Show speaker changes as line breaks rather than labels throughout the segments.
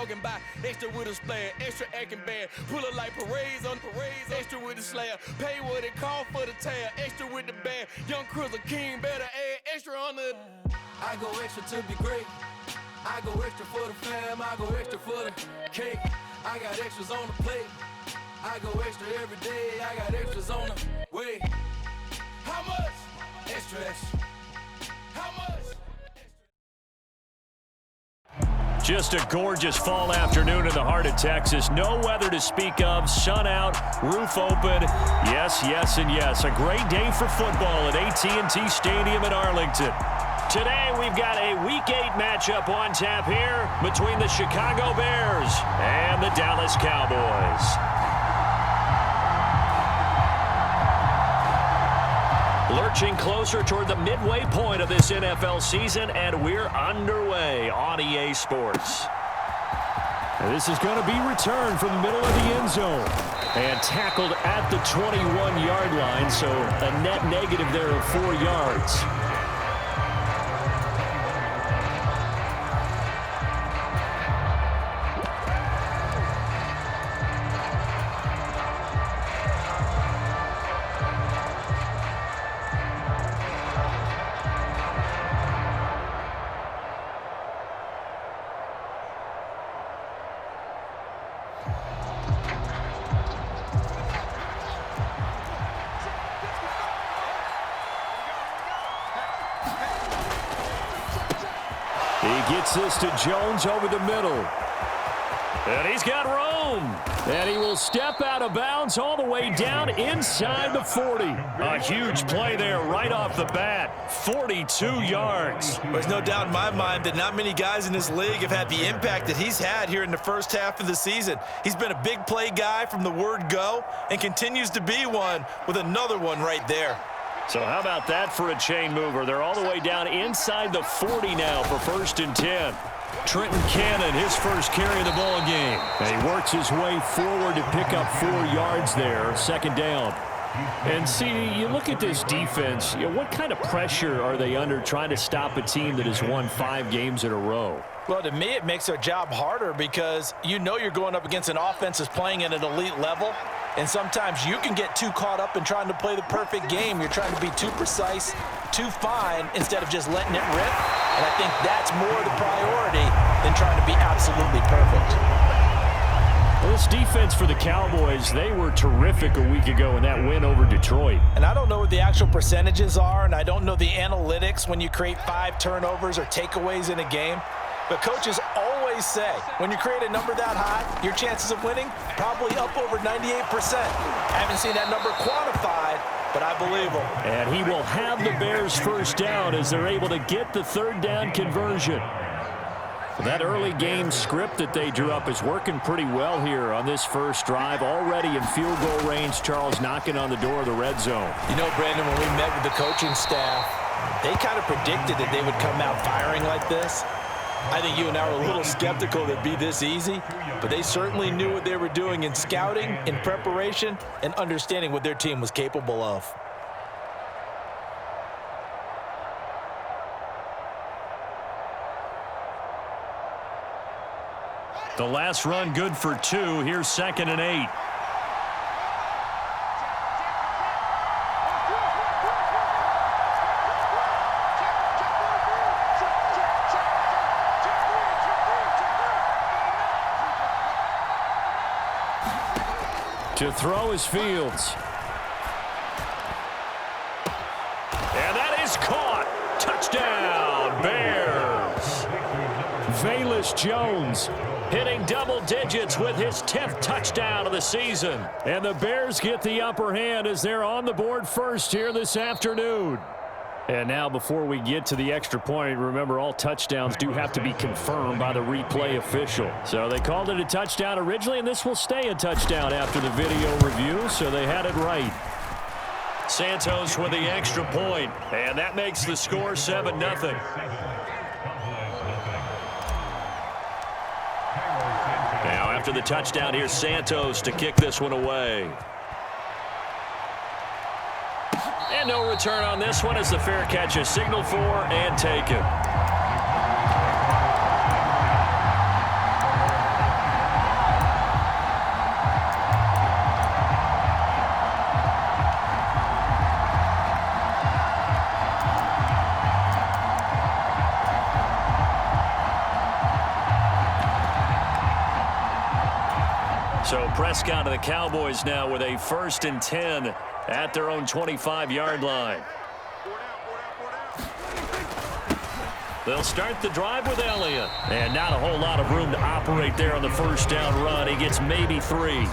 walking by. Extra with a splash, extra acting bad. Pull up like parades on parades. Extra with the slab. Pay what it call for the tab. Extra with the bag. Young Cruiser King better add extra on the. I go extra to be great. I go extra for the fam. I go extra for the cake. I got extras on the plate. I go extra every day. I got extras on the way. How much? Extra, extra. How much?
Just a gorgeous fall afternoon in the heart of Texas. No weather to speak of. Sun out, roof open. Yes, yes, and yes. A great day for football at AT&T Stadium in Arlington. Today we've got a Week 8 matchup on tap here between the Chicago Bears and the Dallas Cowboys. Lurching closer toward the midway point of this NFL season, and we're underway on EA Sports. And this is going to be returned from the middle of the end zone and tackled at the 21-yard line, so a net negative there of 4 yards. He gets this to Jones over the middle. And he's got room. And he will step out of bounds all the way down inside the 40. A huge play there right off the bat. 42 yards.
There's no doubt in my mind that not many guys in this league have had the impact that he's had here in the first half of the season. He's been a big play guy from the word go and continues to be one with another one right there.
So how about that for a chain mover? They're all the way down inside the 40 now for 1st and 10. Trenton Cannon, his first carry of the ball game. And he works his way forward to pick up 4 yards there, 2nd down. And see, you look at this defense, what kind of pressure are they under trying to stop a team that has won 5 games in a row?
Well, to me, it makes their job harder because you know you're going up against an offense that's playing at an elite level. And sometimes you can get too caught up in trying to play the perfect game. You're trying to be too precise, too fine, instead of just letting it rip. And I think that's more the priority than trying to be absolutely perfect.
Well, this defense for the Cowboys, they were terrific a week ago in that win over Detroit.
And I don't know what the actual percentages are, and I don't know the analytics when you create 5 turnovers or takeaways in a game. But coaches always say, when you create a number that high, your chances of winning probably up over 98%. I haven't seen that number quantified, but I believe him.
And he will have the Bears first down as they're able to get the 3rd down conversion. That early game script that they drew up is working pretty well here on this first drive. Already in field goal range, Charles knocking on the door of the red zone.
You know, Brandon, when we met with the coaching staff, they kind of predicted that they would come out firing like this. I think you and I were a little skeptical that it'd be this easy, but they certainly knew what they were doing in scouting, in preparation, and understanding what their team was capable of.
The last run good for 2. Here's 2nd and 8. To throw is Fields. And that is caught. Touchdown, Bears. Velus Jones hitting double digits with his 10th touchdown of the season. And the Bears get the upper hand as they're on the board first here this afternoon. And now before we get to the extra point, remember all touchdowns do have to be confirmed by the replay official. So they called it a touchdown originally, and this will stay a touchdown after the video review, so they had it right. Santos with the extra point, and that makes the score 7-0. Now after the touchdown, here's Santos to kick this one away. And no return on this one as the fair catch is signaled for and taken. So Prescott and the Cowboys now with a 1st and 10 at their own 25-yard line. They'll start the drive with Elliott. And not a whole lot of room to operate there on the 1st down run. He gets maybe 3.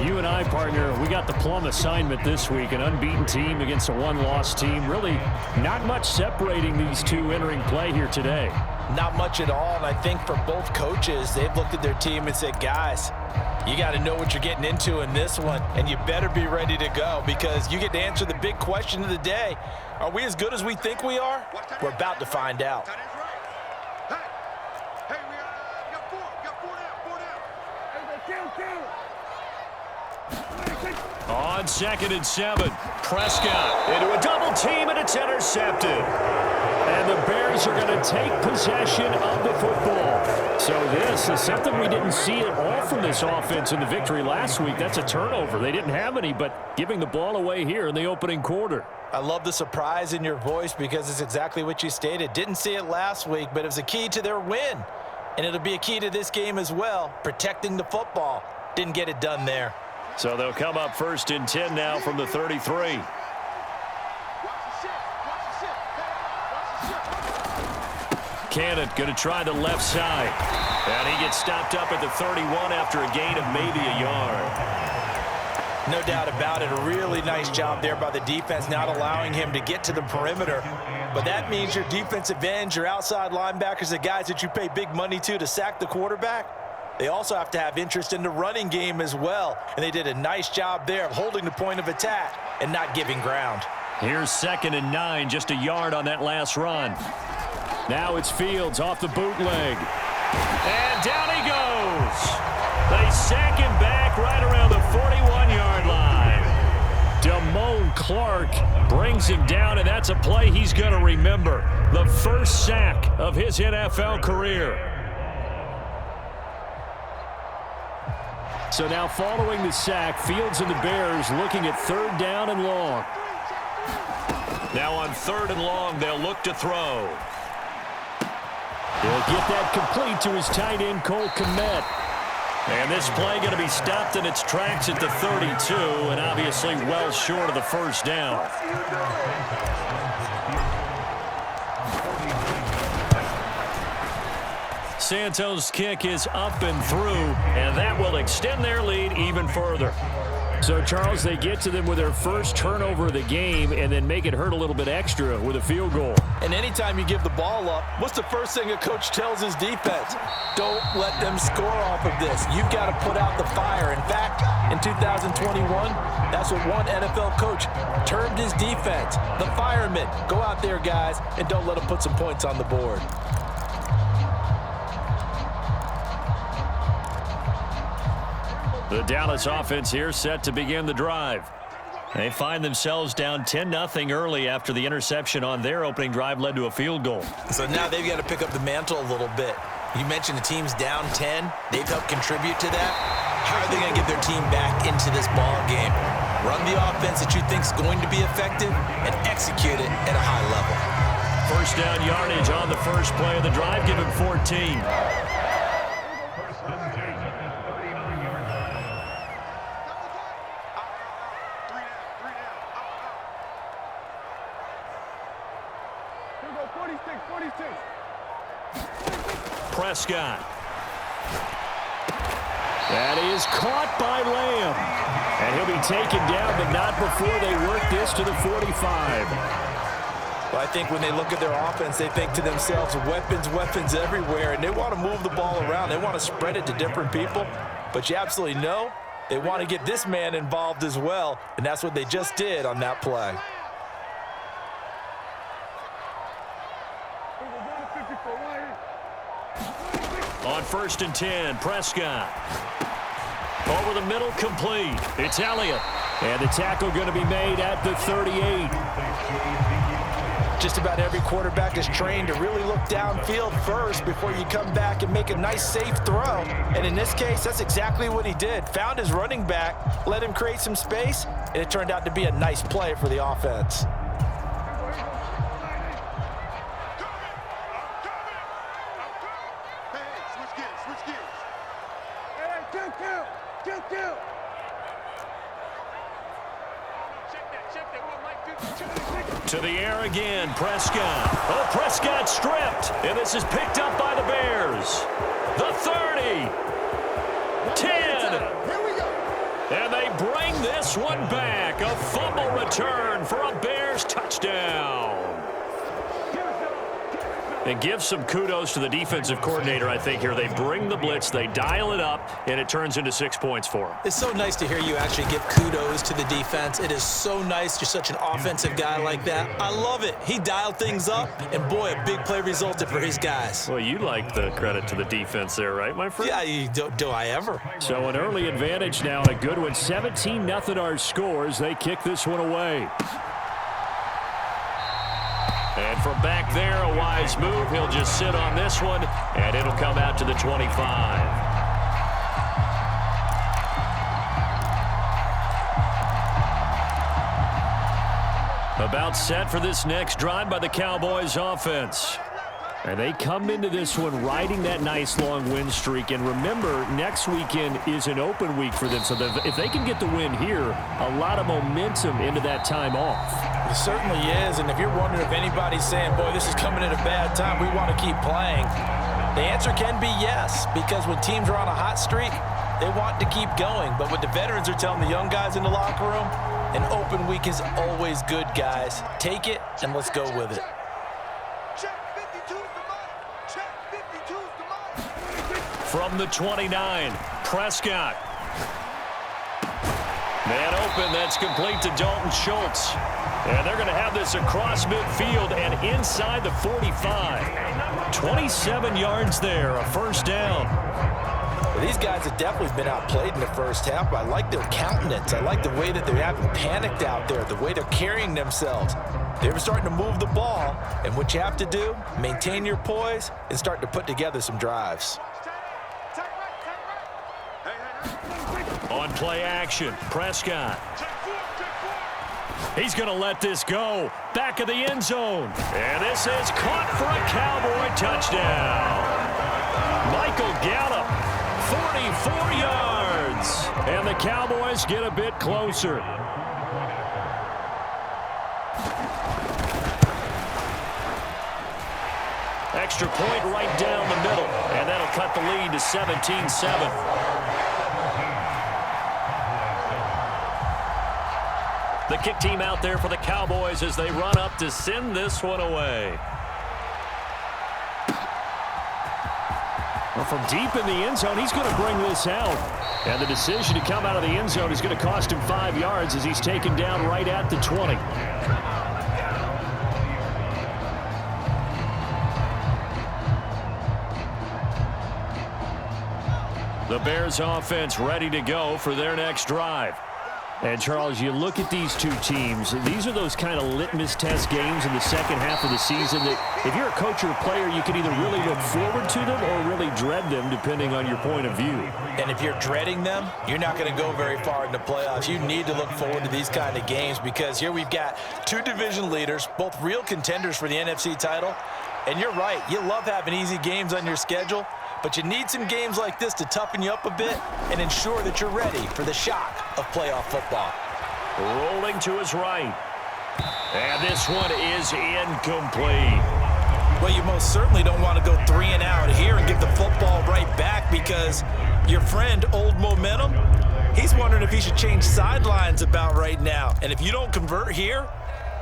You and I, partner, we got the plum assignment this week. An unbeaten team against a one-loss team. Really not much separating these two entering play here today.
Not much at all, and I think for both coaches, they've looked at their team and said, guys, you got to know what you're getting into in this one, and you better be ready to go because you get to answer the big question of the day. Are we as good as we think we are? We're about to find out.
On 2nd and 7, Prescott into a double team, and it's intercepted.
And the Bears are going to take possession of the football. So this is something we didn't see at all from this offense in the victory last week. That's a turnover. They didn't have any, but giving the ball away here in the opening quarter.
I love the surprise in your voice because it's exactly what you stated. Didn't see it last week, but it was a key to their win. And it'll be a key to this game as well, protecting the football. Didn't get it done there.
So they'll come up 1st and 10 now from the 33. Cannon going to try the left side. And he gets stopped up at the 31 after a gain of maybe a yard.
No doubt about it. A really nice job there by the defense, not allowing him to get to the perimeter. But that means your defensive ends, your outside linebackers, the guys that you pay big money to sack the quarterback, they also have to have interest in the running game as well. And they did a nice job there of holding the point of attack and not giving ground.
Here's 2nd and 9, just a yard on that last run. Now it's Fields off the bootleg. And down he goes. They sack him back right around the 41-yard line. Damone Clark brings him down, and that's a play he's going to remember. The first sack of his NFL career. So now following the sack, Fields and the Bears looking at 3rd down and long. Now on 3rd and long, they'll look to throw.
He'll get that complete to his tight end, Cole Kmet.
And this play going to be stopped in its tracks at the 32, and obviously well short of the 1st down. Santos' kick is up and through, and that will extend their lead even further.
So, Charles, they get to them with their first turnover of the game and then make it hurt a little bit extra with a field goal.
And anytime you give the ball up, what's the first thing a coach tells his defense? Don't let them score off of this. You've got to put out the fire. In fact, in 2021, that's what one NFL coach termed his defense, the firemen. Go out there, guys, and don't let them put some points on the board.
The Dallas offense here set to begin the drive. They find themselves down 10-0 early after the interception on their opening drive led to a field goal.
So now they've got to pick up the mantle a little bit. You mentioned the team's down 10. They've helped contribute to that. How are they going to get their team back into this ball game? Run the offense that you think is going to be effective and execute it at a high level.
1st down yardage on the first play of the drive, given 14. Prescott.
That is caught by Lamb. And he'll be taken down, but not before they work this to the 45.
Well, I think when they look at their offense, they think to themselves, weapons everywhere, and they want to move the ball around. They want to spread it to different people. But you absolutely know they want to get this man involved as well, and that's what they just did on that play.
On 1st and 10, Prescott. Over the middle, complete. It's Elliott.
And the tackle going to be made at the 38.
Just about every quarterback is trained to really look downfield first before you come back and make a nice, safe throw. And in this case, that's exactly what he did. Found his running back, let him create some space, and it turned out to be a nice play for the offense.
To the air again, Prescott. Oh, Prescott stripped. And this is picked up by the Bears. The 30. 10. And they bring this one back. A fumble return for a Bears touchdown. And give some kudos to the defensive coordinator, I think, here. They bring the blitz, they dial it up, and it turns into 6 points for them.
It's so nice to hear you actually give kudos to the defense. It is so nice. You're such an offensive guy like that. I love it. He dialed things up, and boy, a big play resulted for his guys.
Well, you like the credit to the defense there, right, my friend?
Yeah, do I ever?
So an early advantage now, and a good one. 17-0 our scores. They kick this one away.
And from back there, a wise move. He'll just sit on this one, and it'll come out to the 25. About set for this next drive by the Cowboys offense.
And they come into this one riding that nice long win streak. And remember, next weekend is an open week for them. So if they can get the win here, a lot of momentum into that time off.
It certainly is. And if you're wondering if anybody's saying, boy, this is coming at a bad time, we want to keep playing, the answer can be yes. Because when teams are on a hot streak, they want to keep going. But what the veterans are telling the young guys in the locker room, an open week is always good, guys. Take it and let's go with it.
From the 29, Prescott. Man open, that's complete to Dalton Schultz. And they're going to have this across midfield and inside the 45. 27 yards there, a first down.
Well, these guys have definitely been outplayed in the first half, but I like their countenance. I like the way that they haven't panicked out there, the way they're carrying themselves. They're starting to move the ball, and what you have to do, maintain your poise and start to put together some drives.
On play action, Prescott. He's going to let this go. Back of the end zone. And this is caught for a Cowboy touchdown. Michael Gallup, 44 yards.
And the Cowboys get a bit closer.
Extra point right down the middle. And that'll cut the lead to 17-7. The kick team out there for the Cowboys as they run up to send this one away.
Well, from deep in the end zone, he's going to bring this out. And the decision to come out of the end zone is going to cost him 5 yards as he's taken down right at the 20.
The Bears offense ready to go for their next drive.
And, Charles, you look at these two teams, these are those kind of litmus test games in the second half of the season that if you're a coach or a player, you can either really look forward to them or really dread them, depending on your point of view.
And if you're dreading them, you're not going to go very far in the playoffs. You need to look forward to these kind of games because here we've got two division leaders, both real contenders for the NFC title. And you're right, you love having easy games on your schedule, but you need some games like this to toughen you up a bit and ensure that you're ready for the shock of playoff football.
Rolling to his right. And this one is incomplete.
Well, you most certainly don't want to go 3 and out here and give the football right back because your friend, Old Momentum, he's wondering if he should change sidelines about right now. And if you don't convert here,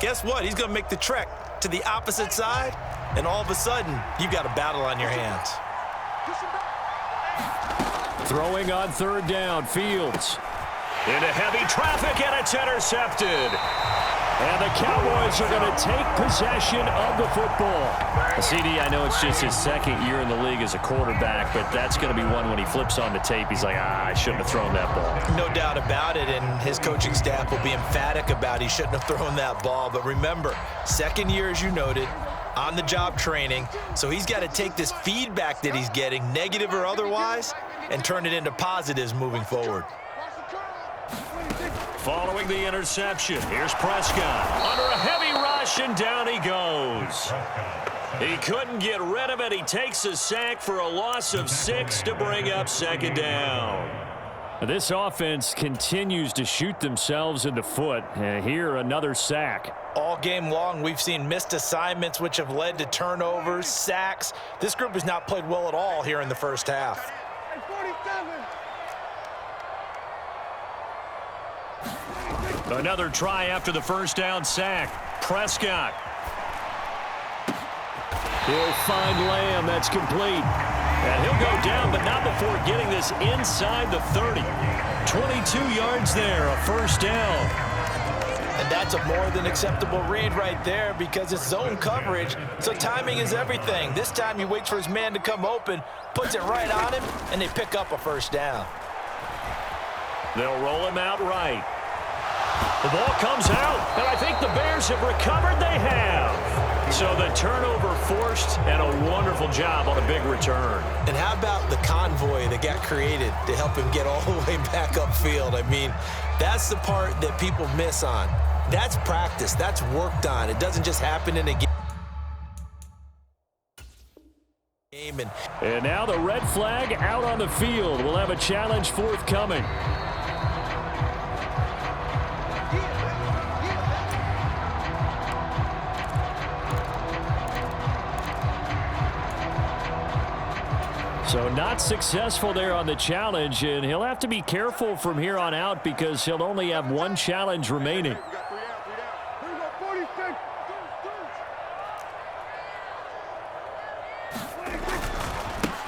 guess what? He's going to make the trek to the opposite side, and all of a sudden, you've got a battle on your hands.
Throwing on third down, Fields.
Into heavy traffic, and it's intercepted.
And the Cowboys are going to take possession of the football.
CD, I know it's just his second year in the league as a quarterback, but that's going to be one when he flips on the tape, he's like, I shouldn't have thrown that ball.
No doubt about it, and his coaching staff will be emphatic about he shouldn't have thrown that ball. But remember, second year, as you noted, on-the-job training, so he's got to take this feedback that he's getting, negative or otherwise, and turn it into positives moving forward.
Following the interception, here's Prescott. Under a heavy rush, and down he goes. He couldn't get rid of it. He takes a sack for a loss of 6 to bring up second down.
This offense continues to shoot themselves in the foot. Here, another sack.
All game long, we've seen missed assignments, which have led to turnovers, sacks. This group has not played well at all here in the first half.
Another try after the first down sack. Prescott.
He'll find Lamb. That's complete.
And he'll go down, but not before getting this inside the 30. 22 yards there, a first down.
And that's a more than acceptable read right there because it's zone coverage, so timing is everything. This time he waits for his man to come open, puts it right on him, and they pick up a first down.
They'll roll him out right. The ball comes out, and I think the Bears have recovered. They have. So the turnover forced, and a wonderful job on a big return.
And how about the convoy that got created to help him get all the way back upfield? I mean, that's the part that people miss on. That's practice. That's worked on. It doesn't just happen in a game.
And now the red flag out on the field. We'll have a challenge forthcoming. So not successful there on the challenge, and he'll have to be careful from here on out because he'll only have one challenge remaining.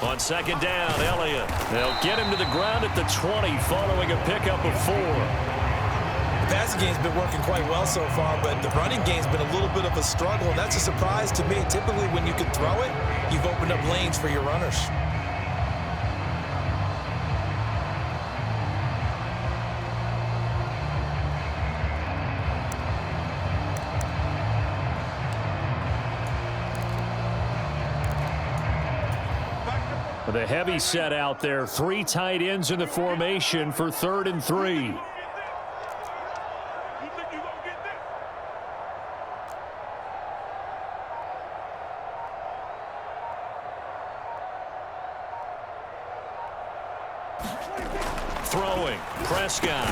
On second down, Elliott. They'll get him to the ground at the 20 following a pickup of 4.
The passing game's been working quite well so far, but the running game's been a little bit of a struggle, and that's a surprise to me. Typically, when you can throw it, you've opened up lanes for your runners.
The heavy set out there. 3 tight ends in the formation for 3rd and 3.
Throwing. Prescott.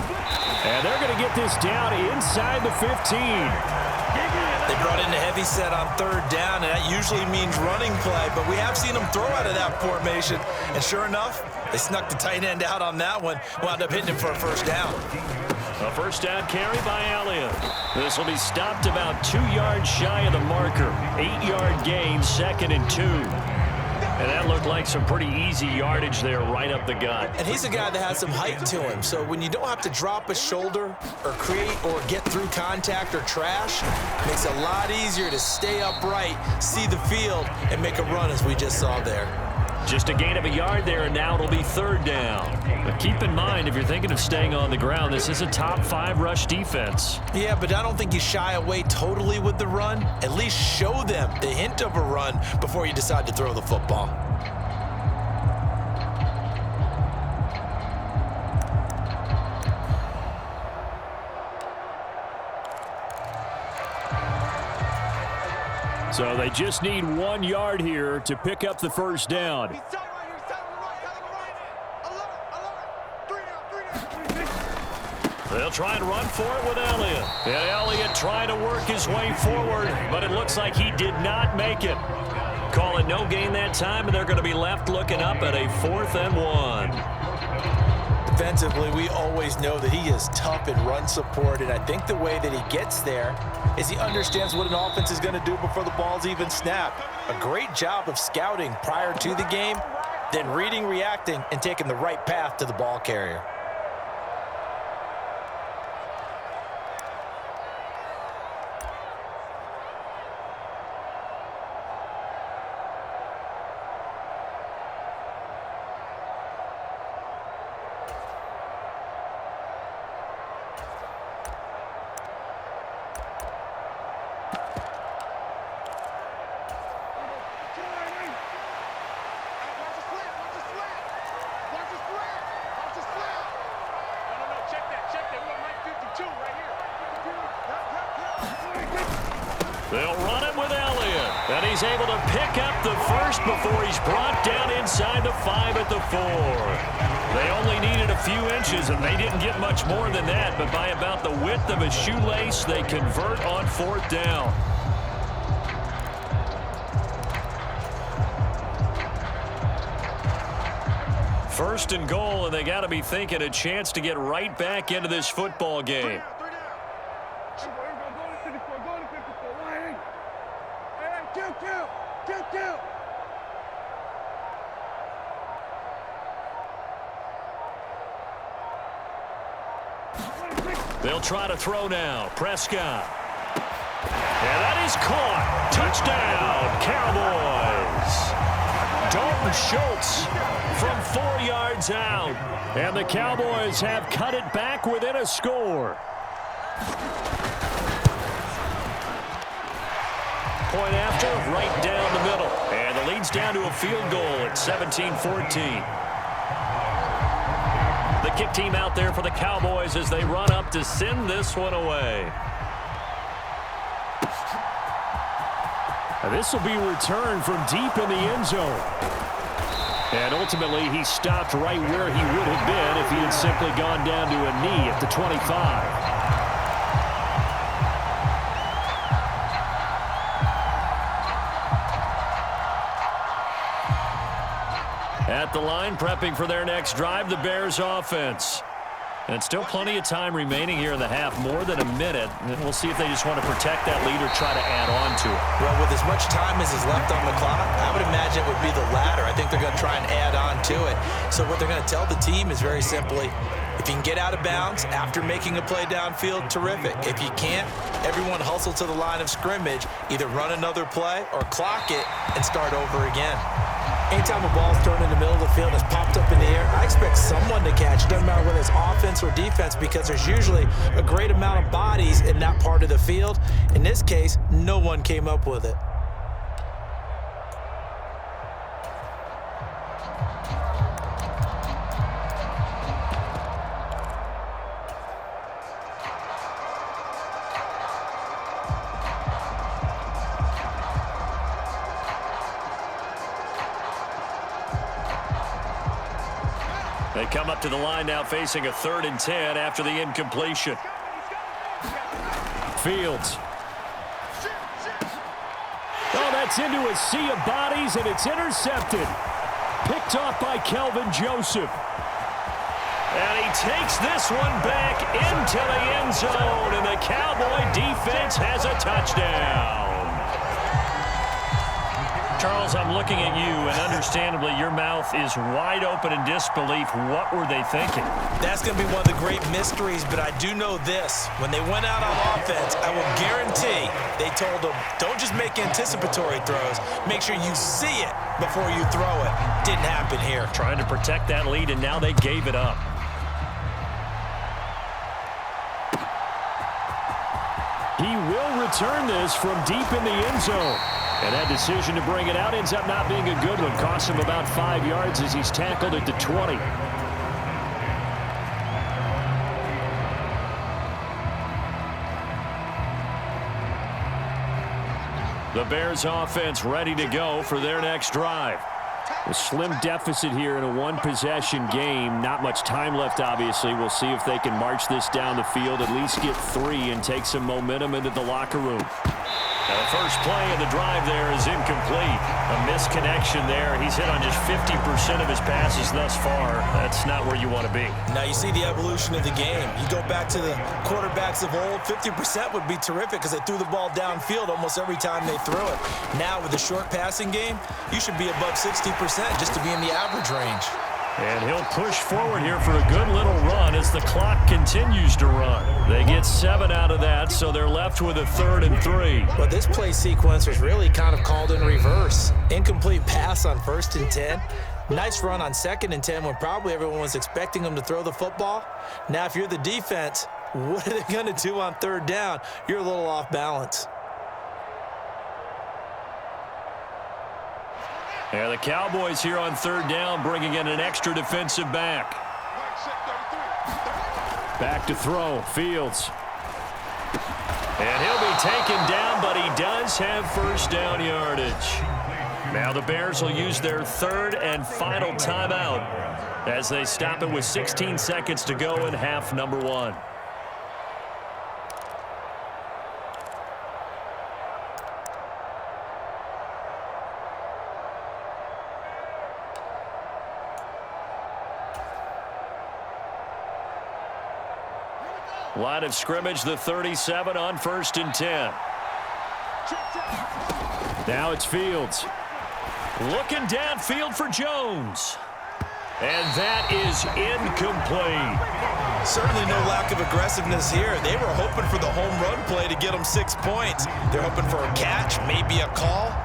And they're going to get this down inside the 15.
They brought in the heavy set on 3rd down, and that usually means running play, but we have seen them throw out of that formation, and sure enough, they snuck the tight end out on that one, wound up hitting him for a first down.
A first down carry by Elliott. This will be stopped about 2 yards shy of the marker. 8-yard gain, 2nd and 2. And that looked like some pretty easy yardage there right up the gut.
And he's a guy that has some height to him, so when you don't have to drop a shoulder or create or get through contact or trash, it makes it a lot easier to stay upright, see the field, and make a run as we just saw there.
Just a gain of a yard there, and now it'll be 3rd down. But keep in mind, if you're thinking of staying on the ground, this is a top 5 rush defense.
Yeah, but I don't think you shy away totally with the run. At least show them the hint of a run before you decide to throw the football.
So they just need 1 yard here to pick up the first down.
They'll try and run for it with Elliott. And Elliott trying to work his way forward, but it looks like he did not make it. Call it no gain that time, and they're going to be left looking up at a 4th and 1.
Defensively, we always know that he is tough in run support, and I think the way that he gets there is he understands what an offense is going to do before the ball's even snapped. A great job of scouting prior to the game, then reading, reacting, and taking the right path to the ball carrier.
They'll run it with Elliott. And he's able to pick up the first before he's brought down inside the 5 at the 4. They only needed a few inches, and they didn't get much more than that, but by about the width of a shoelace, they convert on 4th down. First and goal, and they got to be thinking a chance to get right back into this football game. They'll try to throw now. Prescott. And that is caught. Touchdown, Cowboys. Dalton Schultz from 4 yards out. And the Cowboys have cut it back within a score. Point after, right down the middle. And the lead's down to a field goal at 17-14. The kick team out there for the Cowboys as they run up to send this one away.
This will be returned from deep in the end zone. And ultimately, he stopped right where he would have been if he had simply gone down to a knee at the 25.
At the line, prepping for their next drive, the Bears offense. And still plenty of time remaining here in the half, more than a minute. And we'll see if they just want to protect that lead or try to add on to it.
Well, with as much time as is left on the clock, I would imagine it would be the latter. I think they're going to try and add on to it. So what they're going to tell the team is very simply, if you can get out of bounds after making a play downfield, terrific. If you can't, everyone hustle to the line of scrimmage, either run another play or clock it and start over again. Anytime a ball's thrown in the middle of the field, it's popped up in the air, I expect someone to catch it. Doesn't matter whether it's offense or defense, because there's usually a great amount of bodies in that part of the field. In this case, no one came up with it.
They come up to the line now facing a 3rd and 10 after the incompletion.
Fields. Oh, that's into a sea of bodies, and it's intercepted. Picked off by Kelvin Joseph.
And he takes this one back into the end zone, and the Cowboy defense has a touchdown. Charles, I'm looking at you, and understandably, your mouth is wide open in disbelief. What were they thinking?
That's going to be one of the great mysteries, but I do know this. When they went out on offense, I will guarantee they told them, don't just make anticipatory throws. Make sure you see it before you throw it. Didn't happen here.
Trying to protect that lead, and now they gave it up.
He will return this from deep in the end zone. And that decision to bring it out ends up not being a good one. Costs him about 5 yards as he's tackled at the 20.
The Bears offense ready to go for their next drive.
A slim deficit here in a one-possession game. Not much time left, obviously. We'll see if they can march this down the field, at least get 3 and take some momentum into the locker room.
The first play of the drive there is incomplete. A misconnection there. He's hit on just 50% of his passes thus far. That's not where you want to be.
Now you see the evolution of the game. You go back to the quarterbacks of old, 50% would be terrific because they threw the ball downfield almost every time they threw it. Now with the short passing game, you should be above 60% just to be in the average range.
And he'll push forward here for a good little run as the clock continues to run. They get 7 out of that, so they're left with a 3rd and 3.
Well, this play sequence was really kind of called in reverse. Incomplete pass on 1st and 10. Nice run on 2nd and 10 when probably everyone was expecting them to throw the football. Now, if you're the defense, what are they going to do on 3rd down? You're a little off balance.
And the Cowboys here on 3rd down, bringing in an extra defensive back.
Back to throw, Fields.
And he'll be taken down, but he does have 1st down yardage. Now the Bears will use their 3rd and final timeout. as they stop it with 16 seconds to go in half number 1. Line of scrimmage, the 37 on 1st and 10. Now it's Fields. Looking downfield for Jones. And that is incomplete.
Certainly no lack of aggressiveness here. They were hoping for the home run play to get them 6 points. They're hoping for a catch, maybe a call,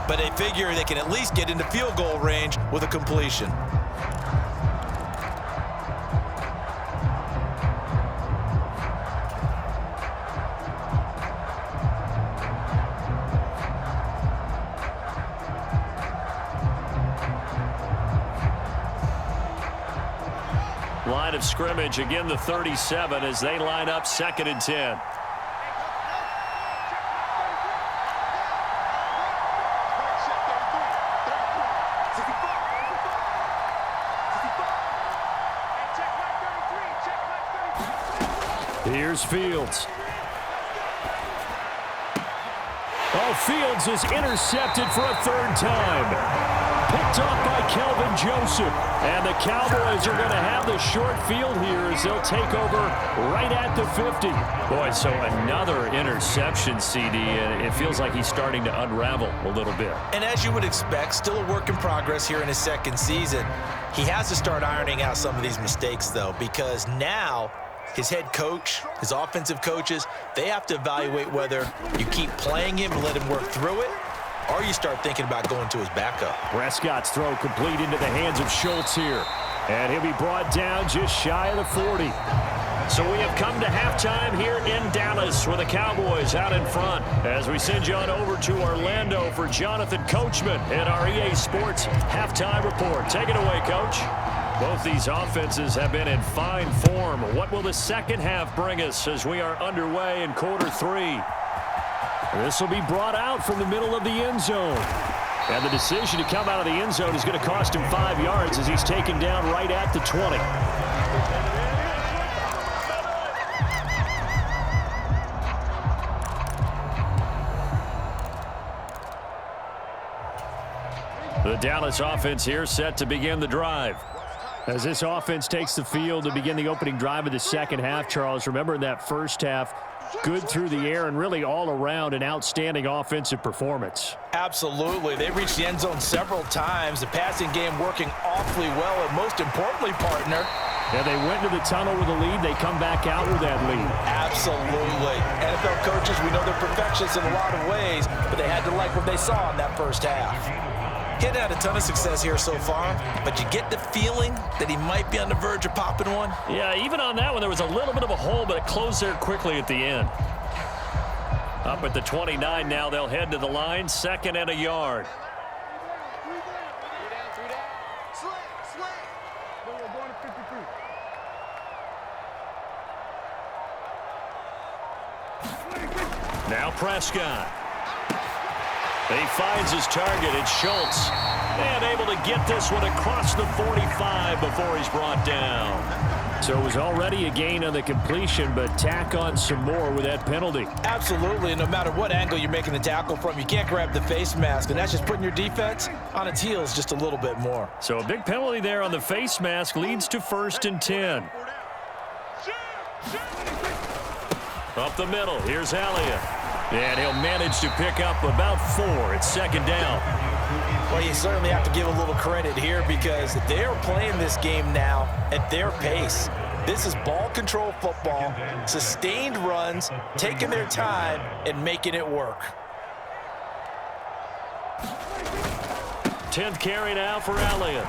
but they figure they can at least get into field goal range with a completion.
Line of scrimmage, again the 37 as they line up 2nd and 10. Here's Fields. Oh, Fields is intercepted for a 3rd time. Picked off by Kelvin Joseph. And the Cowboys are going to have the short field here as they'll take over right at the 50. Boy, so another interception, CD, and it feels like he's starting to unravel a little bit.
And as you would expect, still a work in progress here in his 2nd season. He has to start ironing out some of these mistakes, though, because now his head coach, his offensive coaches, they have to evaluate whether you keep playing him and let him work through it, or you start thinking about going to his backup.
Prescott's throw complete into the hands of Schultz here. And he'll be brought down just shy of the 40. So we have come to halftime here in Dallas with the Cowboys out in front. As we send you on over to Orlando for Jonathan Coachman in our EA Sports Halftime Report. Take it away, Coach. Both these offenses have been in fine form. What will the second half bring us as we are underway in quarter 3? This will be brought out from the middle of the end zone. And the decision to come out of the end zone is going to cost him 5 yards as he's taken down right at the 20. The Dallas offense here set to begin the drive. As this offense takes the field to begin the opening drive of the second half, Charles, remember in that first half, good through the air and really all around an outstanding offensive performance.
Absolutely. They reached the end zone several times. The passing game working awfully well, and most importantly, partner,
yeah, they went to the tunnel with a lead. They come back out with that lead.
Absolutely. NFL coaches, we know they're perfectionists in a lot of ways, but they had to like what they saw in that first half. He hadn't had a ton of success here so far, but you get the feeling that he might be on the verge of popping one.
Yeah, even on that one, there was a little bit of a hole, but it closed there quickly at the end. Up at the 29 now, they'll head to the line, 2nd and a yard. Now Prescott. He finds his target. It's Schultz. And able to get this one across the 45 before he's brought down. So it was already a gain on the completion, but tack on some more with that penalty.
Absolutely. No matter what angle you're making the tackle from, you can't grab the face mask, and that's just putting your defense on its heels just a little bit more.
So a big penalty there on the face mask leads to 1st and 10. Up the middle. Here's Elliott. And he'll manage to pick up about 4. It's 2nd down.
Well, you certainly have to give a little credit here because they are playing this game now at their pace. This is ball control football, sustained runs, taking their time and making it work.
10th carry now for Elliott.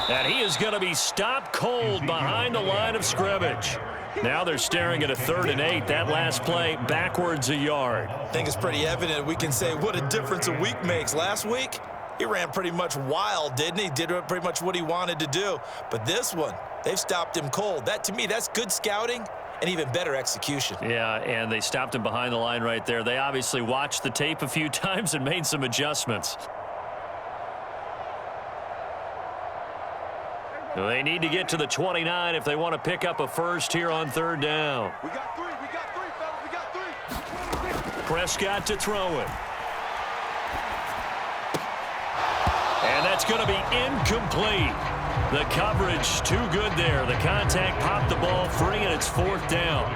And he is going to be stopped cold behind the line of scrimmage. Now they're staring at a 3rd and 8. That last play backwards a yard.
I think it's pretty evident. We can say what a difference a week makes. Last week, he ran pretty much wild, didn't he? Did pretty much what he wanted to do. But this one, they've stopped him cold. That, to me, that's good scouting and even better execution.
Yeah, and they stopped him behind the line right there. They obviously watched the tape a few times and made some adjustments. They need to get to the 29 if they want to pick up a first here on third down.
We got three, fellas, we got three.
Prescott to throw it. And that's going to be incomplete. The coverage too good there. The contact popped the ball free, and it's fourth down.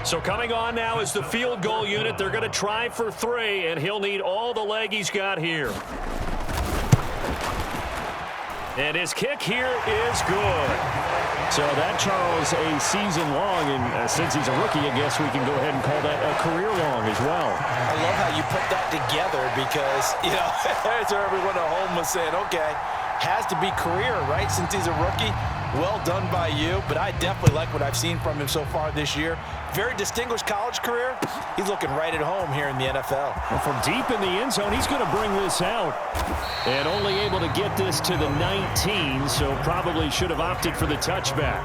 So coming on now is the field goal unit. They're going to try for 3, and he'll need all the leg he's got here. And his kick here is good.
So that, Charles, a season long, and since he's a rookie, I guess we can go ahead and call that a career long as well.
I love how you put that together because, you know, that's where everyone at home was saying, okay, has to be career, right, since he's a rookie. Well done by you, but I definitely like what I've seen from him so far this year. Very distinguished college career. He's looking right at home here in the NFL.
Well, from deep in the end zone, he's going to bring this out. And only able to get this to the 19, so probably should have opted for the touchback.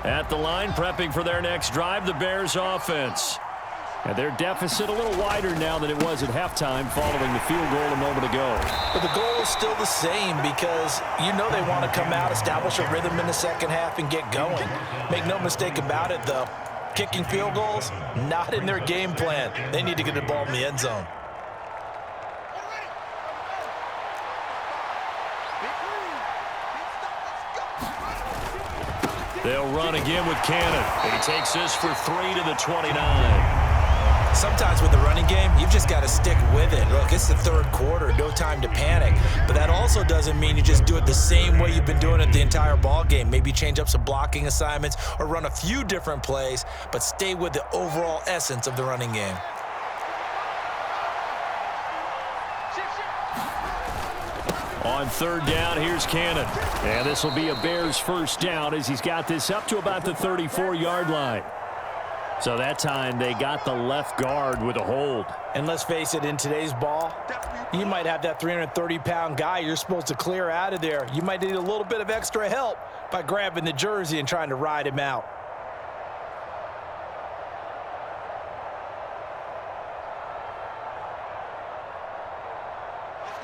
At the line, prepping for their next drive, the Bears offense. And their deficit a little wider now than it was at halftime following the field goal a moment ago.
But the goal is still the same because you know they want to come out, establish a rhythm in the second half, and get going. Make no mistake about it, though. Kicking field goals, not in their game plan. They need to get the ball in the end zone.
They'll run again with Cannon. And he takes this for 3 to the 29.
Sometimes with the running game, you've just got to stick with it. Look, it's the third quarter, no time to panic. But that also doesn't mean you just do it the same way you've been doing it the entire ball game. Maybe change up some blocking assignments or run a few different plays, but stay with the overall essence of the running game.
On third down, here's Cannon. And this will be a Bears first down as he's got this up to about the 34-yard line. So that time they got the left guard with a hold.
And let's face it, in today's ball, you might have that 330-pound guy you're supposed to clear out of there. You might need a little bit of extra help by grabbing the jersey and trying to ride him out.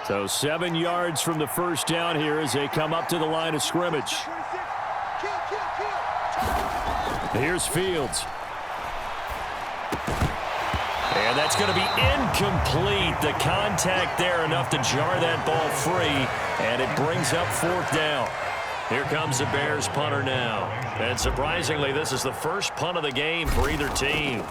So 7 yards from the first down here as they come up to the line of scrimmage. Here's Fields. And that's going to be incomplete. The contact there enough to jar that ball free, and it brings up fourth down. Here comes the Bears punter now. And surprisingly, this is the first punt of the game for either team.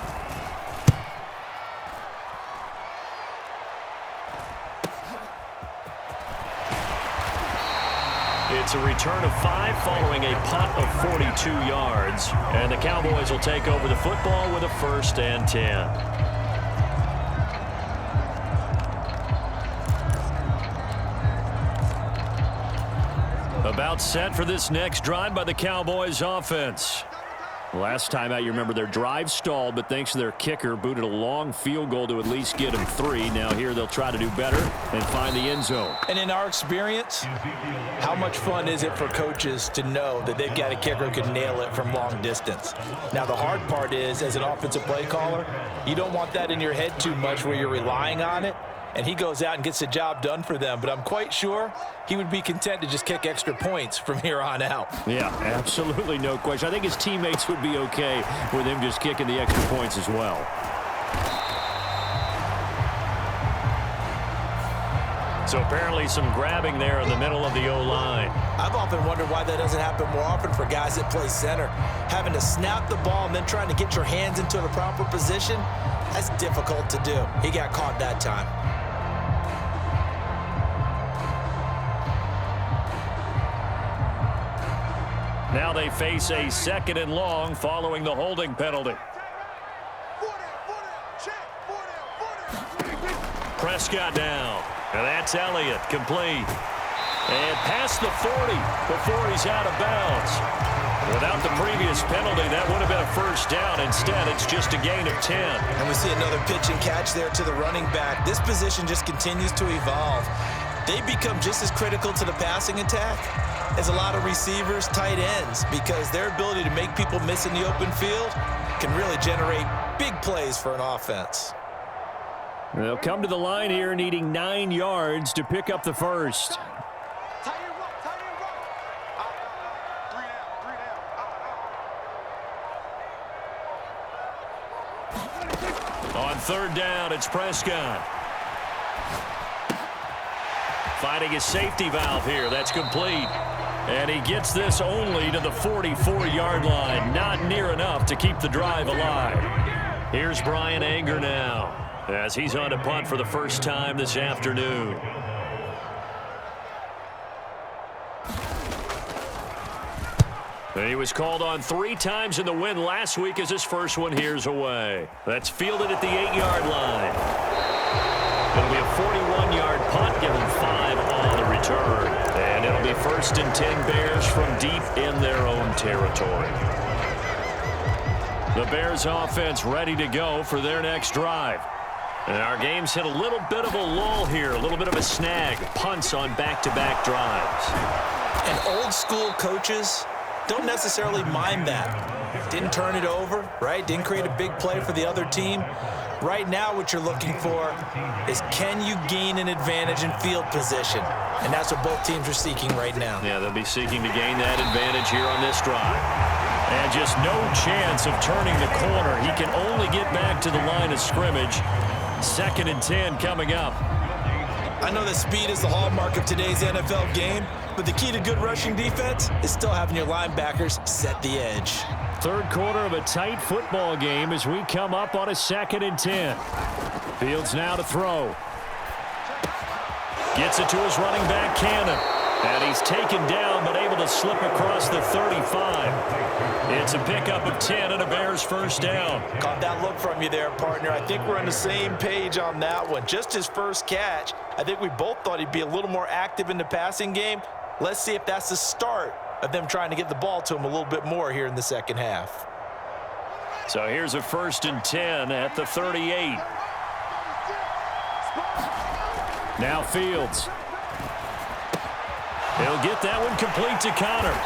It's a return of 5 following a punt of 42 yards. And the Cowboys will take over the football with a 1st and 10. About set for this next drive by the Cowboys offense. Last time out, you remember their drive stalled, but thanks to their kicker, booted a long field goal to at least get them 3. Now here they'll try to do better and find the end zone.
And in our experience, how much fun is it for coaches to know that they've got a kicker who can nail it from long distance? Now the hard part is, as an offensive play caller, you don't want that in your head too much where you're relying on it. And he goes out and gets the job done for them. But I'm quite sure he would be content to just kick extra points from here on out.
Yeah, absolutely no question. I think his teammates would be okay with him just kicking the extra points as well. So apparently some grabbing there in the middle of the O-line.
I've often wondered why that doesn't happen more often for guys that play center. Having to snap the ball and then trying to get your hands into the proper position, that's difficult to do. He got caught that time.
Now they face a 2nd and long following the holding penalty. Prescott down. And that's Elliott, complete. And past the 40 before he's out of bounds. Without the previous penalty, that would have been a first down. Instead, it's just a gain of 10.
And we see another pitch and catch there to the running back. This position just continues to evolve. they become just as critical to the passing attack as a lot of receivers, tight ends, because their ability to make people miss in the open field can really generate big plays for an offense.
They'll come to the line here needing 9 yards to pick up the first. On third down, it's Prescott. Finding his safety valve here. That's complete. And he gets this only to the 44-yard line. Not near enough to keep the drive alive. Here's Brian Anger now as he's on to punt for the first time this afternoon. He was called on 3 times in the win last week as his first one here's away. That's fielded at the 8-yard line. It'll be a 41-yard punt, give him 5 on the return. And it'll be 1st and 10 Bears from deep in their own territory. The Bears offense ready to go for their next drive. And our game's hit a little bit of a lull here, a little bit of a snag. Punts on back-to-back drives.
And old school coaches don't necessarily mind that. Didn't turn it over, right? Didn't create a big play for the other team. Right now what you're looking for is, can you gain an advantage in field position? And that's what both teams are seeking right now.
Yeah, they'll be seeking to gain that advantage here on this drive. And just no chance of turning the corner. He can only get back to the line of scrimmage. 2nd and 10 coming up.
I know that speed is the hallmark of today's NFL game, but the key to good rushing defense is still having your linebackers set the edge.
Third quarter of a tight football game as we come up on a 2nd and 10. Fields now to throw. Gets it to his running back, Cannon. And he's taken down but able to slip across the 35. It's a pickup of 10 and a Bears first down.
Caught that look from you there, partner. I think we're on the same page on that one. Just his first catch. I think we both thought he'd be a little more active in the passing game. Let's see if that's the start of them trying to get the ball to him a little bit more here in the second half.
So here's a 1st and 10 at the 38. Now Fields. He'll get that one complete to Connor.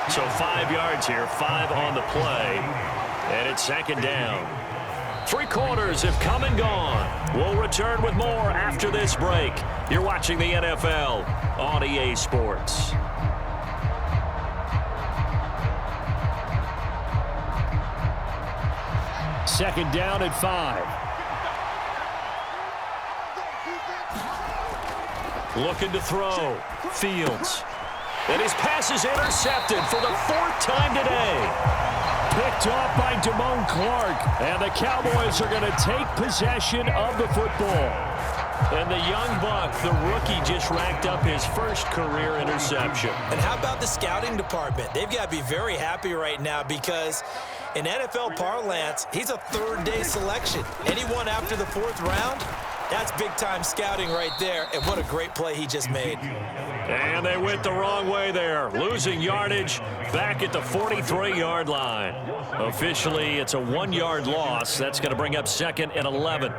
So 5 yards here, 5 on the play, and it's 2nd down. 3 quarters have come and gone. We'll return with more after this break. You're watching the NFL on EA Sports. Second down at 5. Looking to throw. Fields. And his pass is intercepted for the 4th time today. Picked off by Damone Clark. And the Cowboys are going to take possession of the football. And the young buck, the rookie, just racked up his first career interception.
And how about the scouting department? They've got to be very happy right now because in NFL parlance, he's a 3rd-day selection. Anyone after the 4th round, that's big-time scouting right there, and what a great play he just made.
And they went the wrong way there, losing yardage back at the 43-yard line. Officially, it's a 1-yard loss. That's going to bring up 2nd and 11.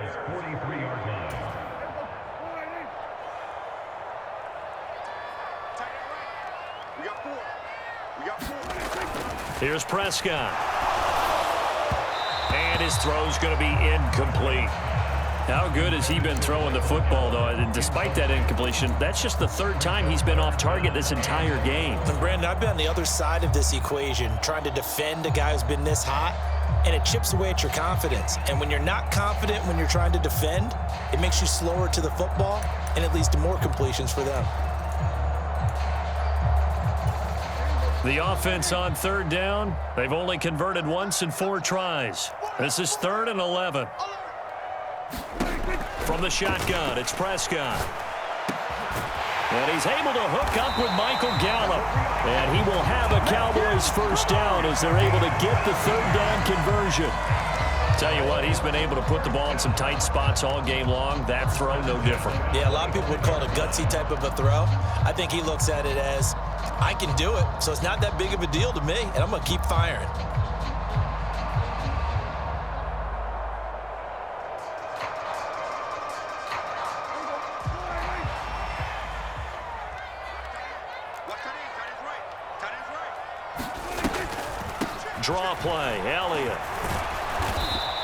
Here's Prescott. And his throw's going to be incomplete. How good has he been throwing the football, though? And despite that incompletion, that's just the 3rd time he's been off target this entire game.
And Brandon, I've been on the other side of this equation, trying to defend a guy who's been this hot, and it chips away at your confidence. And when you're not confident when you're trying to defend, it makes you slower to the football, and it leads to more completions for them.
The offense on 3rd down, they've only converted once in 4 tries. This is 3rd and 11. From the shotgun, it's Prescott. And he's able to hook up with Michael Gallup. And he will have a Cowboys first down as they're able to get the 3rd down conversion. Tell you what, he's been able to put the ball in some tight spots all game long. That throw, no different.
Yeah, a lot of people would call it a gutsy type of a throw. I think he looks at it as, I can do it, so it's not that big of a deal to me, and I'm going to keep firing.
Draw play, Elliott.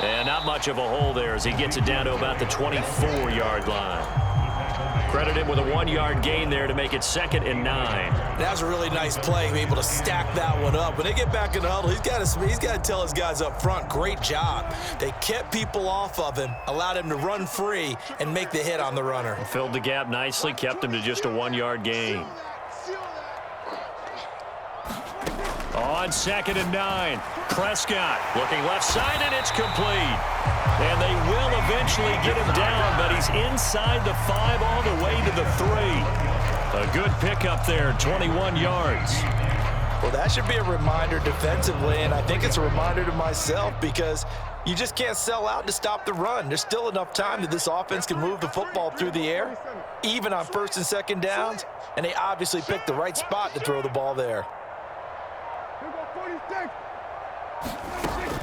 And not much of a hole there as he gets it down to about the 24-yard line. Credit him with a 1-yard gain there to make it 2nd and 9.
That was a really nice play, be able to stack that one up. When they get back in the huddle, he's got to tell his guys up front, great job. They kept people off of him, allowed him to run free, and make the hit on the runner.
Filled the gap nicely, kept him to just a 1-yard gain. On 2nd and 9, Prescott looking left side, and it's complete. And they will eventually get him down, but he's inside the 5 all the way to the 3. A good pickup there, 21 yards.
Well, that should be a reminder defensively, and I think it's a reminder to myself because you just can't sell out to stop the run. There's still enough time that this offense can move the football through the air, even on 1st and 2nd downs, and they obviously picked the right spot to throw the ball there.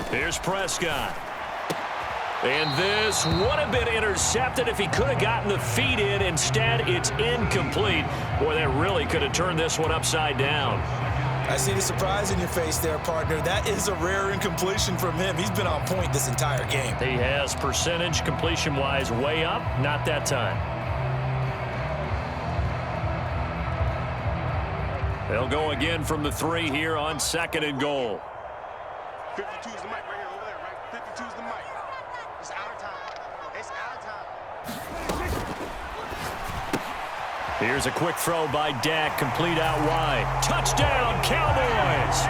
Here's Prescott. And this would have been intercepted if he could have gotten the feet in. Instead, it's incomplete. Boy, that really could have turned this one upside down.
I see the surprise in your face there, partner. That is a rare incompletion from him. He's been on point this entire game.
He has percentage completion-wise way up. Not that time. They'll go again from the 3 here on 2nd and goal.
52 is the mic right here, over there, right? 52 is the mic. It's our time. It's our time.
Here's a quick throw by Dak, complete out wide. Touchdown, Cowboys!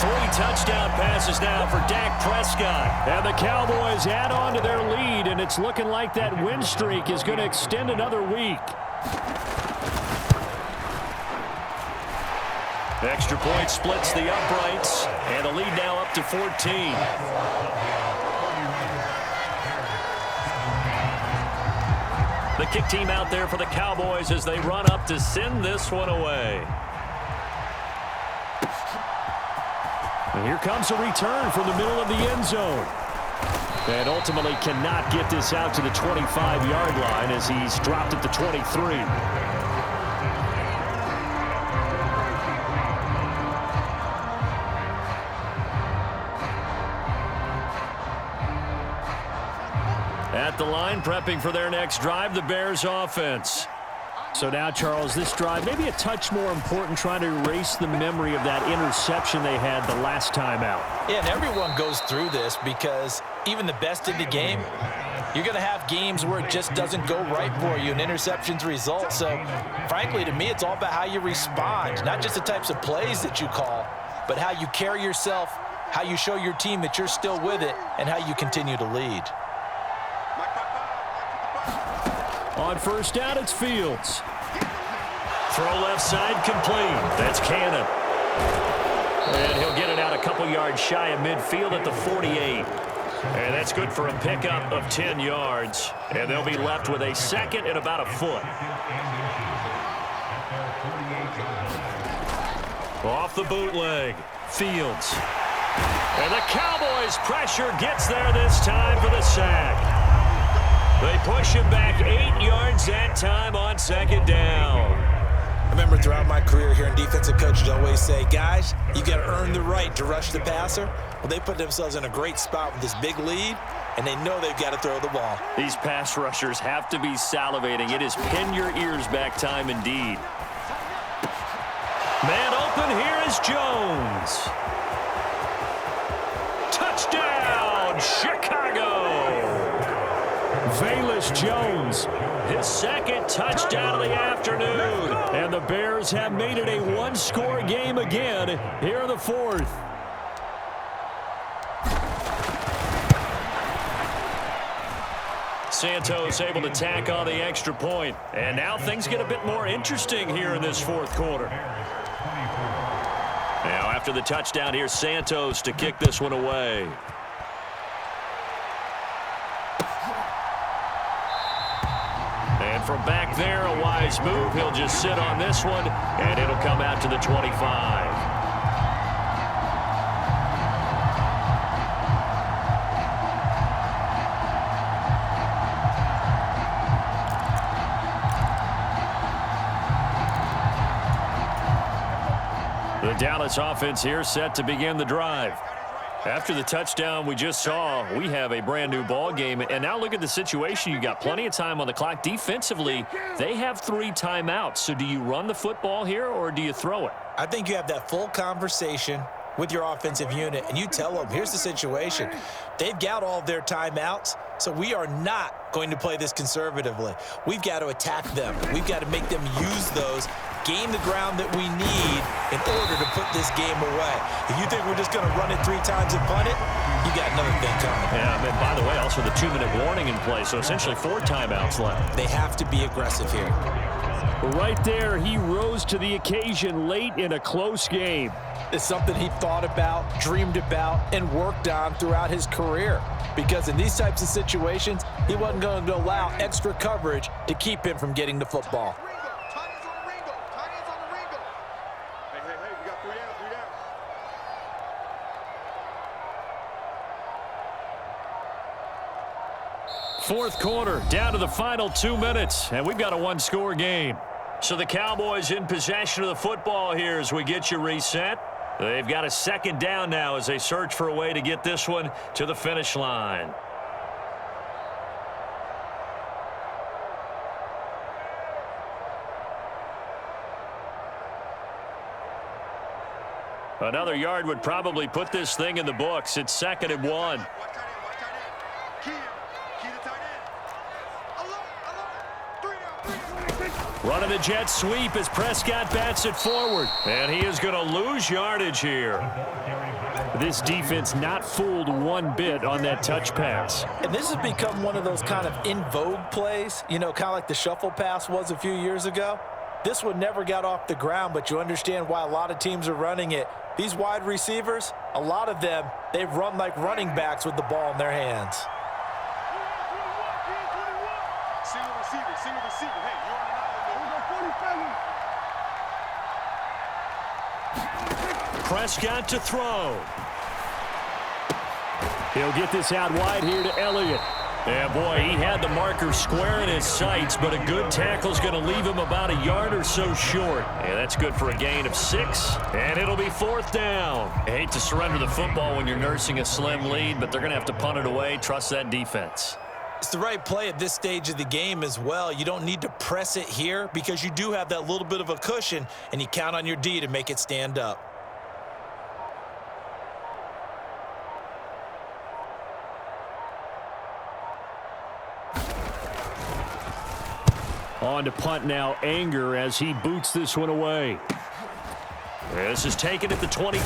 3 touchdown passes now for Dak Prescott.
And the Cowboys add on to their lead, and it's looking like that win streak is going to extend another week.
Extra point splits the uprights, and the lead now up to 14. The kick team out there for the Cowboys as they run up to send this one away.
And here comes a return from the middle of the end zone. And ultimately cannot get this out to the 25-yard line as he's dropped at the 23.
At the line, prepping for their next drive, the Bears offense.
So now, Charles, this drive maybe a touch more important, trying to erase the memory of that interception they had the last time out.
Yeah, and everyone goes through this because even the best in the game, you're going to have games where it just doesn't go right for you and interceptions result. So, frankly, to me, it's all about how you respond, not just the types of plays that you call, but how you carry yourself, how you show your team that you're still with it, and how you continue to lead.
On 1st down, it's Fields.
Throw left side complete. That's Cannon. And he'll get it out a couple yards shy of midfield at the 48. And that's good for a pickup of 10 yards. And they'll be left with a 2nd and about a foot. Off the bootleg, Fields. And the Cowboys' pressure gets there this time for the sack. They push him back 8 yards that time on 2nd down.
I remember throughout my career here in defensive coaches always say, guys, you got to earn the right to rush the passer. Well, they put themselves in a great spot with this big lead, and they know they've got to throw the ball.
These pass rushers have to be salivating. It is pin your ears back time indeed. Man open, here is Jones. Touchdown, Chicago!
Velus Jones,
his 2nd touchdown of the afternoon.
And the Bears have made it a one-score game again here in the 4th.
Santos able to tack on the extra point. And now things get a bit more interesting here in this 4th quarter. Now after the touchdown, here's Santos to kick this one away. And from back there, a wise move. He'll just sit on this one, and it'll come out to the 25.
The Dallas offense here set to begin the drive. After the touchdown we just saw, we have a brand new ball game. And now look at the situation. You got plenty of time on the clock. Defensively, they have 3 timeouts. So do you run the football here or do you throw it?
I think you have that full conversation with your offensive unit, and you tell them, here's the situation. They've got all of their timeouts, so we are not going to play this conservatively. We've got to attack them. We've got to make them use those, gain the ground that we need in order to put this game away. If you think we're just going to run it 3 times and punt it, you got another thing coming.
Yeah, and by the way, also the 2-minute warning in play, so essentially 4 timeouts left.
They have to be aggressive here.
Right there, he rose to the occasion late in a close game.
It's something he thought about, dreamed about, and worked on throughout his career. Because in these types of situations, he wasn't going to allow extra coverage to keep him from getting the football. Fourth quarter, down to the final 2 minutes, and we've got a 1-score game. So the Cowboys in possession of the football here as we get you reset. They've got a 2nd down now as they search for a way to get this one to the finish line. Another yard would probably put this thing in the books. It's 2nd and 1. Running the jet sweep as Prescott bats it forward. And he is going to lose yardage here. This defense not fooled one bit on that touch pass. And this has become one of those kind of in vogue plays, you know, kind of like the shuffle pass was a few years ago. This one never got off the ground, but you understand why a lot of teams are running it. These wide receivers, a lot of them, they've run like running backs with the ball in their hands.
Single receiver. Hey, you're on an island.
Prescott to throw. He'll get this out wide here to Elliott. Yeah, boy, he had the marker square in his sights, but a good tackle is going to leave him about a yard or so short. And that's good for a gain of 6, and it'll be 4th down. I hate to surrender the football when you're nursing a slim lead, but they're going to have to punt it away. Trust that defense.
It's the right play at this stage of the game as well. You don't need to press it here because you do have that little bit of a cushion, and you count on your D to make it stand up.
On to punt now, Anger as he boots this one away. This is taken at the 23.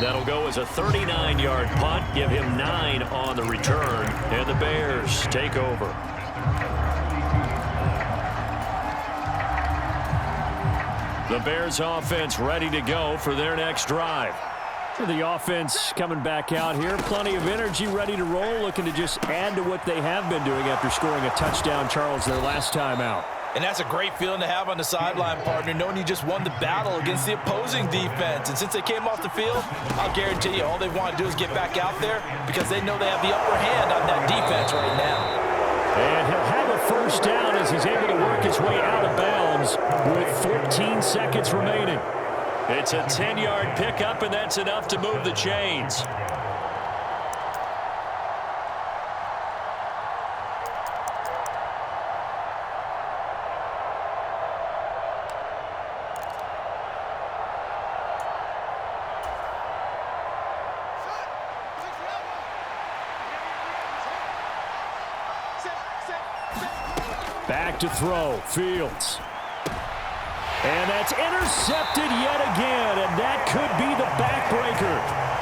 That'll go as a 39-yard punt, give him 9 on the return, and the Bears take over. The Bears offense ready to go for their next drive. The offense coming back out here. Plenty of energy, ready to roll, looking to just add to what they have been doing after scoring a touchdown, Charles, their last time out.
And that's a great feeling to have on the sideline, partner, knowing you just won the battle against the opposing defense. And since they came off the field, I'll guarantee you all they want to do is get back out there because they know they have the upper hand on that defense right now.
And he'll have a 1st down as he's able to work his way out of bounds with 14 seconds remaining. It's a 10-yard pickup, and that's enough to move the chains. Back to throw, Fields. And that's intercepted yet again, and that could be the backbreaker.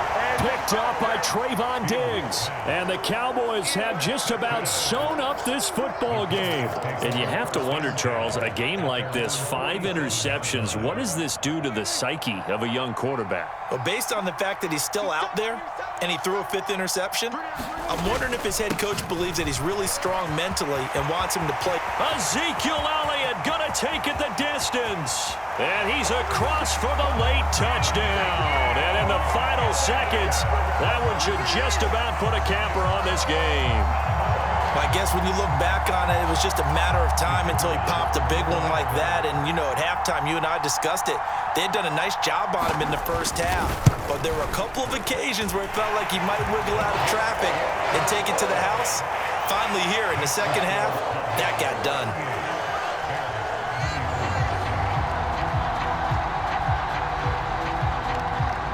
Picked up by Trayvon Diggs. And the Cowboys have just about sewn up this football game. And you have to wonder, Charles, a game like this, 5 interceptions, what does this do to the psyche of a young quarterback?
Well, based on the fact that he's still out there and he threw a 5th interception, I'm wondering if his head coach believes that he's really strong mentally and wants him to play.
Ezekiel Elliott gonna take it the distance. And he's across for the late touchdown. And in the final seconds, that one should just about put a capper on this game.
Well, I guess when you look back on it, it was just a matter of time until he popped a big one like that. And, you know, at halftime, you and I discussed it. They had done a nice job on him in the first half. But there were a couple of occasions where it felt like he might wiggle out of traffic and take it to the house. Finally here in the second half, that got done.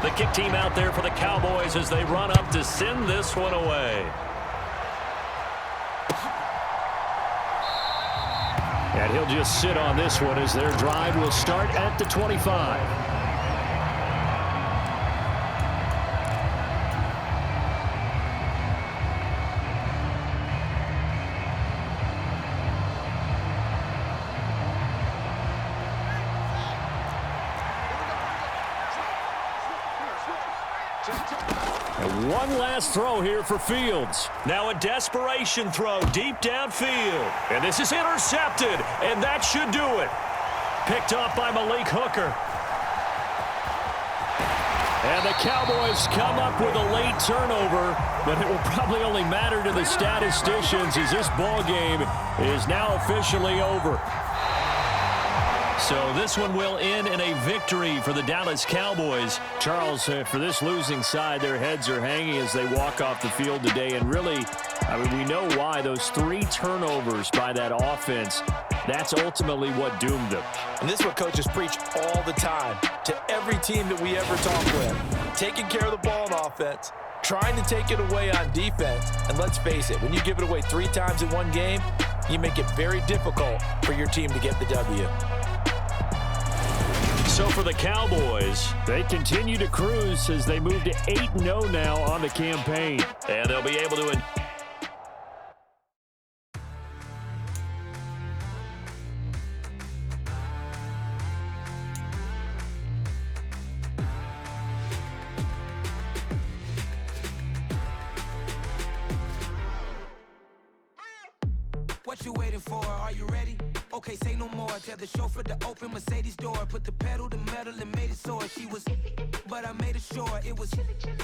The kick team out there for the Cowboys as they run up to send this one away.
And he'll just sit on this one as their drive will start at the 25. And one last throw here for Fields.
Now a desperation throw deep downfield. And this is intercepted, and that should do it. Picked off by Malik Hooker. And the Cowboys come up with a late turnover, but it will probably only matter to the statisticians as this ball game is now officially over. So this one will end in a victory for the Dallas Cowboys. Charles, for this losing side, their heads are hanging as they walk off the field today. And really, I mean, we know why. Those 3 turnovers by that offense, that's ultimately what doomed them.
And this is what coaches preach all the time to every team that we ever talk with. Taking care of the ball on offense, trying to take it away on defense. And let's face it, when you give it away 3 times in one game, you make it very difficult for your team to get the W.
So for the Cowboys,
they continue to cruise as they move to 8-0 now on the campaign.
And they'll be able to...
What you waiting for? Are you ready? Okay, say no more. Tell the chauffeur to open Mercedes door. Put the pedal to metal and made it soar. She was, but I made it sure it was.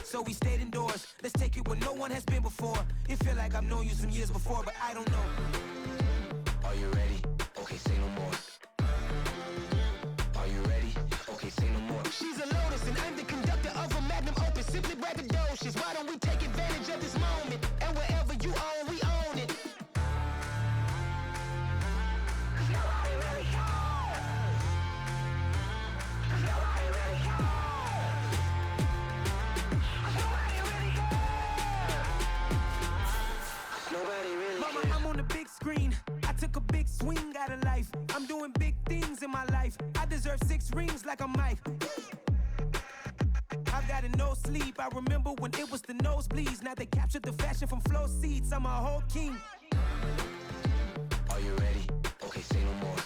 So we stayed indoors. Let's take it where no one has been before. It feel like I've known you some years before, but I don't know. Are you ready? Okay, say no more. Are you ready? Okay, say no more. She's a Lotus and I'm the conductor of a Magnum Opus. Simply braggadocious. Why don't we take advantage of this moment? And wherever you own, we own it. I'm on the big screen. I took a big swing out of life. I'm doing big things in my life. I deserve 6 rings like I'm Mike. I've got no sleep. I remember when it was the nosebleeds. Now they captured the fashion from flow seats. I'm a whole king. Are you ready? Okay, say no more.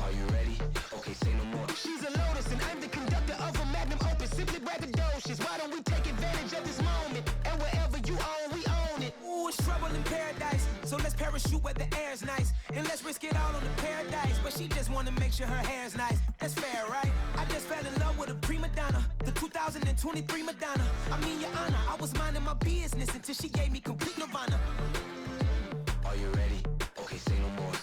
Are you ready? Okay, say no more. She's a Lotus and I'm the conductor of a Magnum Opus. Simply braggadocious. Why don't we take advantage of this moment? And wherever you own, we own it. Ooh, it's trouble in paradise. So let's parachute where the air's nice. And let's risk it all on the paradise. But she just wanna make sure her hair's nice. That's fair, right? I just fell in love with a prima donna. The 2023 Madonna. I mean, your honor, I was minding my business until she gave me complete nirvana. Are you ready? Okay, say no more.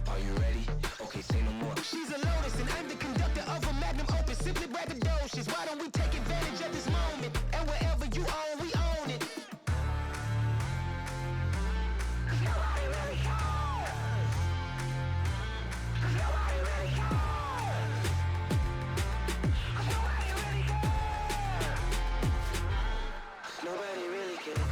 Are you ready? Okay, say no more. She's a Lotus and I'm the conductor of a Magnum Opus. Simply braggadocious. Why don't we take advantage of this moment? And wherever you own, we own it. Nobody really cares. Nobody really cares. Nobody really cares. Nobody really cares.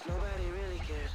Nobody really cares.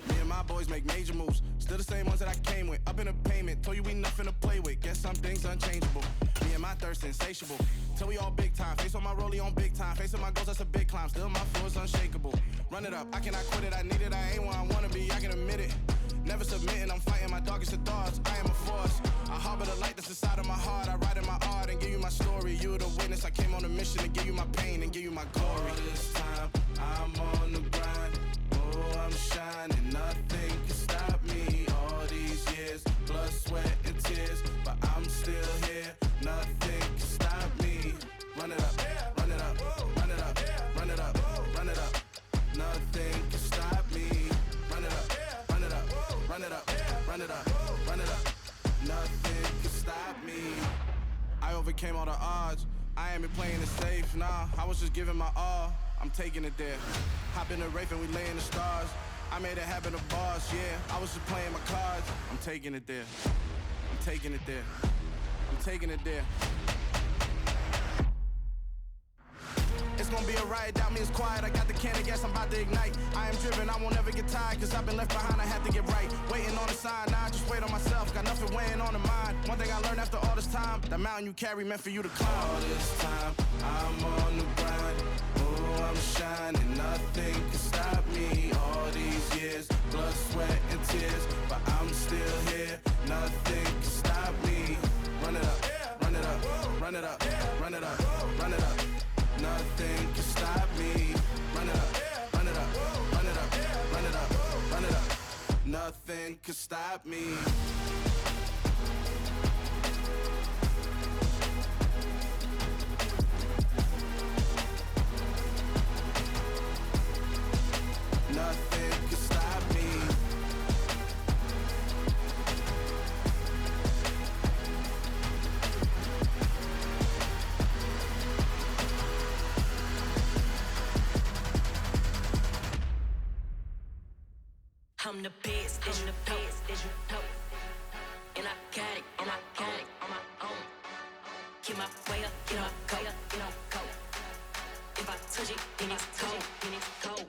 Me and my boys make major moves.
Still the same ones that I came with. Up in the payment, told you we nothing to play with. Guess some things unchangeable. Me and my thirst insatiable. Till we all big time. Face on my rollie on big time. Facing my goals, that's a big climb. Still my flow is unshakable. Run it up, I cannot quit it. I need it, I ain't where I wanna be, I can admit it. Never submitting, I'm fighting my darkest of thoughts. I am a force. I harbor the light that's inside of my heart. I write in my art and give you my story. You the witness. I came on a mission to give you my pain and give you my glory. All this time, I'm on the grind. Oh, I'm shining. Nothing can stop me. All these years, blood, sweat, and tears, but I'm still here. Nothing can stop me. Run it up, run it up, run it up, run it up, run it up. Nothing can stop me. Run it up, run it up, run it up, run it up, run it up. Nothing can stop me. I overcame all the odds. I ain't been playing it safe, nah. I was just giving my all. I'm taking it there. Hop in the Wraith and we lay in the stars. I made it happen to bars, yeah. I was just playing my cards. I'm taking it there. I'm taking it there. I'm taking it there. It's gonna be a riot, doubt me, it's quiet. I got the can of gas, I'm about to ignite. I am driven, I won't ever get tired, cause I've been left behind, I have to get right. Waiting on a sign, now I just wait on myself. Got nothing weighing on the mind. One thing I learned after all this time, that mountain you carry meant for you to climb. All this time, I'm on the grind. Oh, I'm shining, nothing can stop me. All these years, blood, sweat, and tears, but I'm still here. Nothing can stop me. Run it up, run it up, run it up, run it up, run it up. Nothing can stop me. Run it up, run it up, run it up, run it up, run it up. Nothing can stop me. Nothing can stop me.
I'm the best, I'm the best, as you know. And I got it, and I got it on my own. Get my way up, get my go, get my go. If I touch it, then it's cold, then it's cold.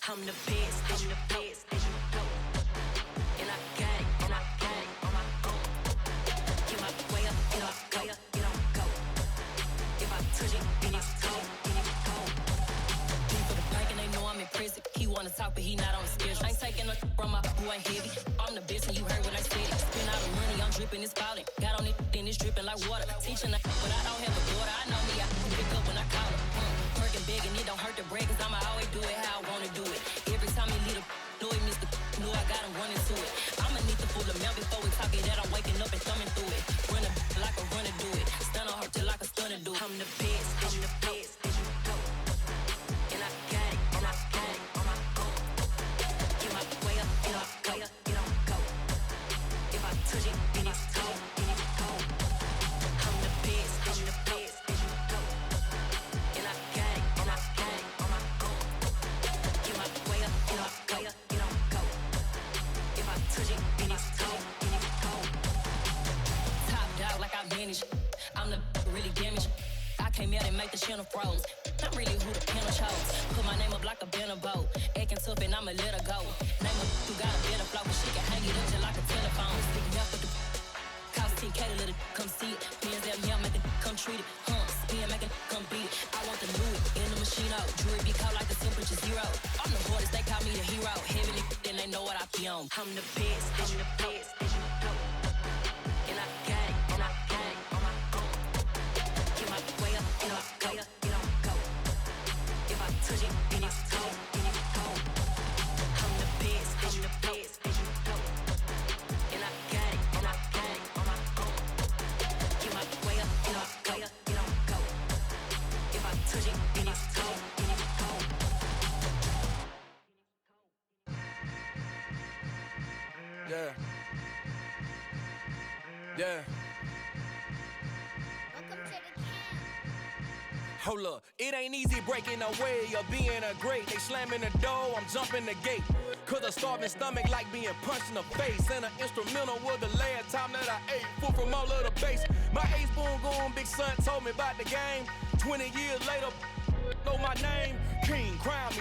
I'm the best, I'm the best, as you know. And I got it, and I got it on my own. Get my way up, get my go, get my go. If I touch it, then it's cold, then it's cold. People the bank and they know I'm in prison. He wanna talk, but he not on the schedule. I ain't taking no from my boy heavy. I'm the best and you heard what I said. Spend all the money, I'm dripping, it's falling. Got on it, then it's dripping like water. Teaching but I don't have a daughter. I know me, I can pick up when I call her. Working big and it don't hurt to break, cause I'ma always do it how I wanna do it. Every time he lead a know he missed the know I got him running to it. I'ma need the full amount before we talk it that I'm waking up and thumbing through it. Run a like a runner do it. Stun on her till like a stunner do it. I'm the best, I'm the best, as you know. And I got it, and I got it on my own. Get my way up, get my go, get on go. If I touch it, then it's cold, then it's cold. I'm the best, as you know. And I got it, and I got it on my own. Get my way up, get my go, get on go. If I touch it, then it's cold, then it's cold. Top dog like I manage. I'm the really damaged. I came out and make the channel froze. I'm really who the panel chose. Put my name up like a banner boat. Acting tough and I'ma let her go. Name her who got a better flow, but she can hang it up just like a telephone. Sticking up with the cost 10K to let it come see it. Hands down, yeah, make it come treat it. Spin, make it come beat it. I want the new in the machine out. Jewelry be cold like the temperature zero. I'm the hardest, they call me the hero. Heavy then they know what I be on. I'm the best, I'm the best, as you know. And I got it, and I got it on my own. Get my way up, get my go, get on go. If I touch it, then it's cold, then it's cold. I'm the best, I'm the best, as you know. And I got it, and I got it on my own. Get my way up, get my go, get on go. If I touch it, then it's cold, then it's cold.
Yeah. Yeah. Hold up, it ain't easy breaking away or being a great. They slamming the door, I'm jumping the gate. Cause a starving stomach like being punched in the face. And an instrumental was the last time that I ate. Food from all of the bass. My ace boom goon, big son told me about the game. 20 years later, know my name. King, crown me.